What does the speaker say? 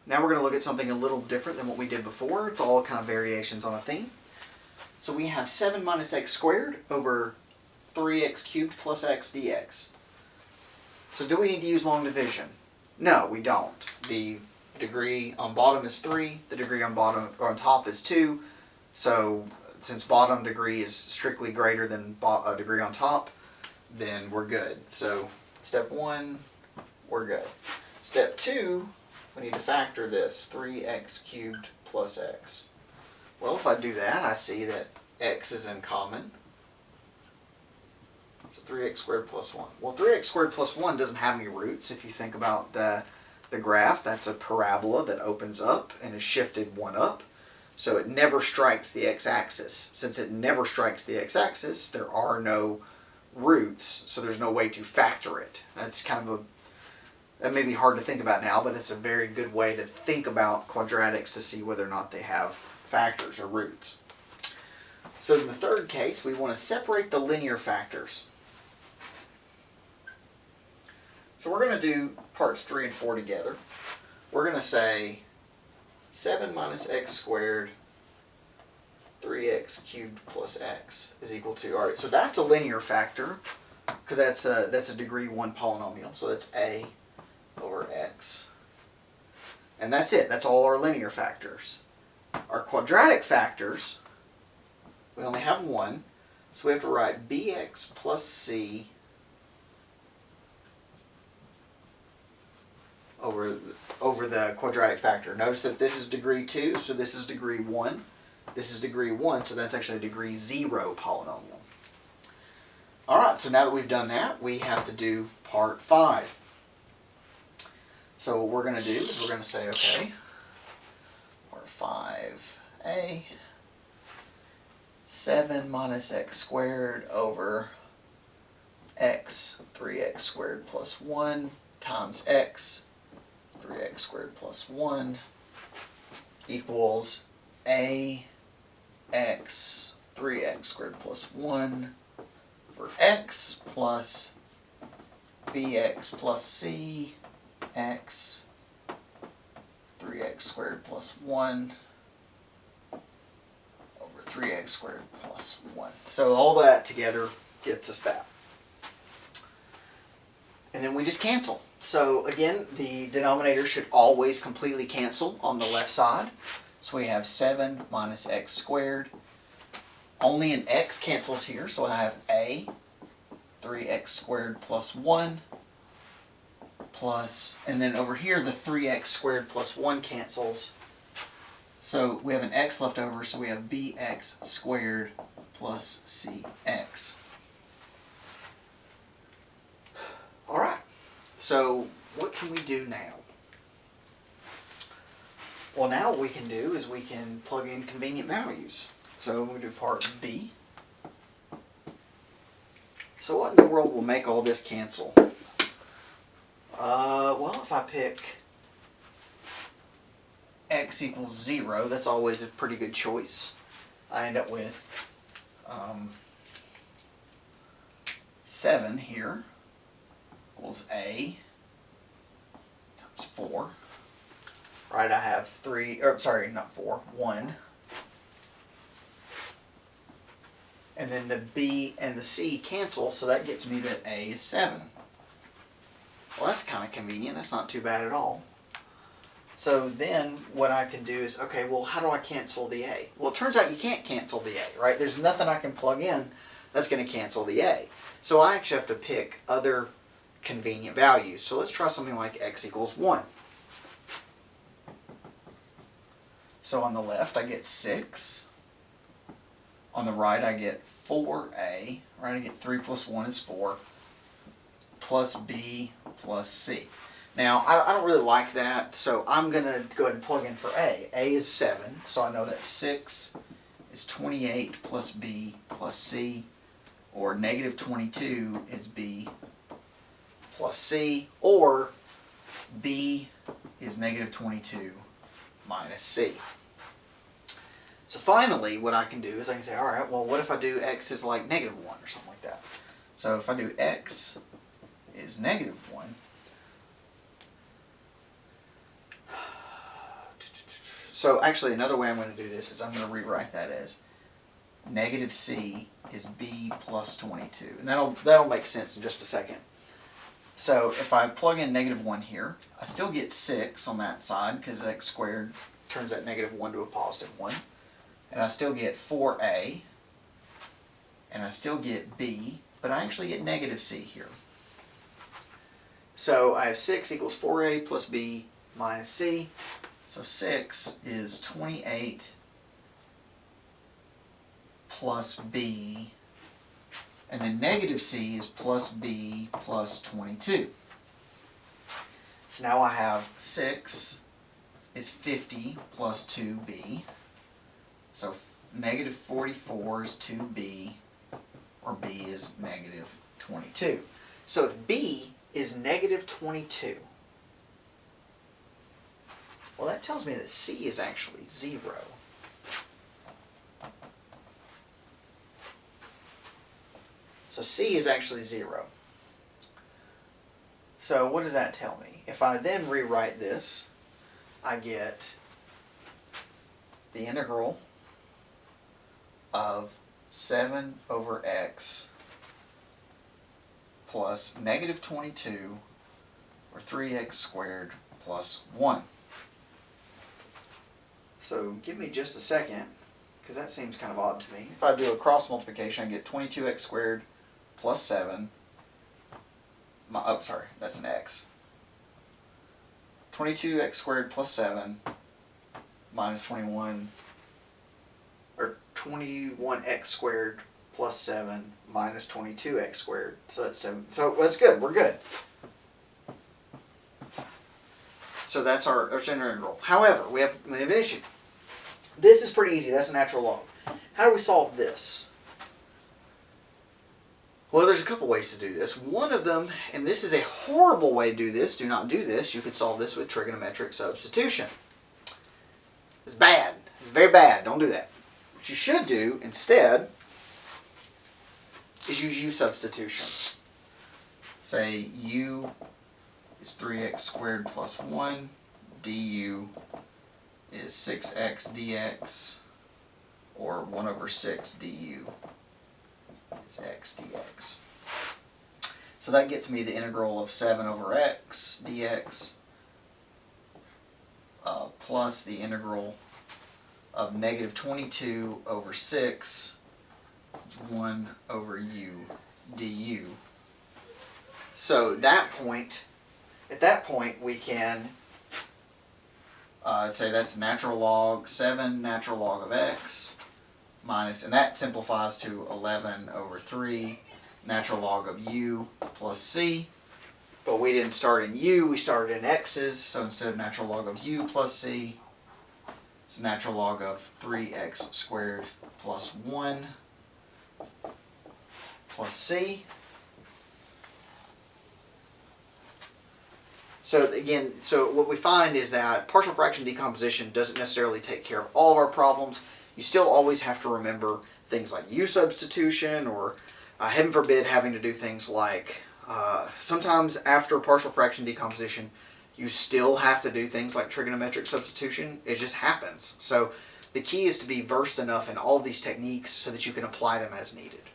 Now we're going to look at something a little different than what we did before. It's all kind of variations on a theme. So we have 7 minus x squared over 3x cubed plus x dx. So do we need to use long division? No, we don't. The degree on bottom is 3, the degree on bottom or on top is 2. So since bottom degree is strictly greater than a degree on top, then we're good. So step 1, we're good. Step 2, we need to factor this, 3x cubed plus x. Well, if I do that, I see that x is in common. So 3x squared plus 1. Well, 3x squared plus 1 doesn't have any roots. If you think about the graph, that's a parabola that opens up and is shifted 1 up. So it never strikes the x-axis. Since it never strikes the x-axis, there are no roots, so there's no way to factor it. That's kind of that may be hard to think about now, but it's a very good way to think about quadratics to see whether or not they have factors or roots. So in the third case, we want to separate the linear factors. So we're going to do parts 3 and 4 together. We're going to say 7 minus x squared 3x cubed plus x is equal to, all right, so that's a linear factor because that's a degree 1 polynomial, so that's a over x. And that's it, that's all our linear factors. Our quadratic factors, we only have one, so we have to write bx plus c over the quadratic factor. Notice that this is degree 2, so this is degree 1. This is degree 1, so that's actually a degree 0 polynomial. Alright, so now that we've done that, we have to do part 5. So what we're going to do is we're going to say, okay, part 5a, 7 minus x squared over x, 3x squared plus 1 times x, 3x squared plus 1 equals a x 3x squared plus 1 for x plus bx plus c x 3x squared plus 1 over 3x squared plus 1. So all that together gets us that. And then we just cancel. So again, the denominator should always completely cancel on the left side. So we have 7 minus x squared. Only an x cancels here, so I have a 3x squared plus 1 plus, and then over here the 3x squared plus 1 cancels. So we have an x left over, so we have bx squared plus cx. Alright, so what can we do now? Well, now what we can do is we can plug in convenient values. So we do part B. So what in the world will make all this cancel? Well, if I pick x equals 0, that's always a pretty good choice. I end up with 7 here equals a times 4. Right, I have 1. And then the b and the c cancel, so that gets me that a is 7. Well, that's kind of convenient. That's not too bad at all. So then what I can do is, okay, well, how do I cancel the a? Well, it turns out you can't cancel the a, right? There's nothing I can plug in that's going to cancel the a. So I actually have to pick other convenient values. So let's try something like x equals 1. So on the left I get 6. On the right I get 4a. Right, I get 3 plus 1 is 4. Plus b plus c. Now I don't really like that, so I'm going to go ahead and plug in for a. A is 7, so I know that 6 is 28 plus b plus c, or negative 22 is b plus c, or b is negative 22 minus c. So finally, what I can do is I can say, all right, well, what if I do x is like negative 1 or something like that? So if I do x is negative 1, So actually another way I'm going to do this is I'm going to rewrite that as negative c is b plus 22. And that'll make sense in just a second. So if I plug in negative 1 here, I still get 6 on that side because x squared turns that negative 1 to a positive 1. And I still get 4a. And I still get b, but I actually get negative c here. So I have 6 equals 4a plus b minus c. So 6 is 28 plus b, and then negative c is plus b plus 22. So now I have 6 is 50 plus 2b. So negative 44 is 2b, or b is negative 22. So if b is negative 22, well, that tells me that c is actually 0. So c is actually 0. So what does that tell me? If I then rewrite this, I get the integral of 7 over x plus negative 22 or 3x squared plus 1. So give me just a second, because that seems kind of odd to me. If I do a cross multiplication, I get 22x squared plus 7. Sorry, that's an x. 22x squared plus 7 minus 21, or 21x squared plus 7 minus 22x squared. So that's 7. So that's good. We're good. So that's our general integral. However, we have an issue. This is pretty easy. That's a natural log. How do we solve this? Well, there's a couple ways to do this. One of them, and this is a horrible way to do this, do not do this, you could solve this with trigonometric substitution. It's bad. It's very bad. Don't do that. What you should do instead is use u substitution. Say u is 3x squared plus 1, du is 6x dx, or 1 over 6 du is x dx. So that gets me the integral of 7 over x dx plus the integral of negative 22 over 6, 1 over u du. So at that point we can say that's natural log 7 natural log of x minus, and that simplifies to 11 over 3 natural log of u plus c. But we didn't start in u, we started in x's, so instead of natural log of u plus c, it's natural log of 3x squared plus 1 plus c. So again, so what we find is that partial fraction decomposition doesn't necessarily take care of all of our problems. You still always have to remember things like u substitution, or heaven forbid having to do things like sometimes after partial fraction decomposition you still have to do things like trigonometric substitution. It just happens. So the key is to be versed enough in all of these techniques so that you can apply them as needed.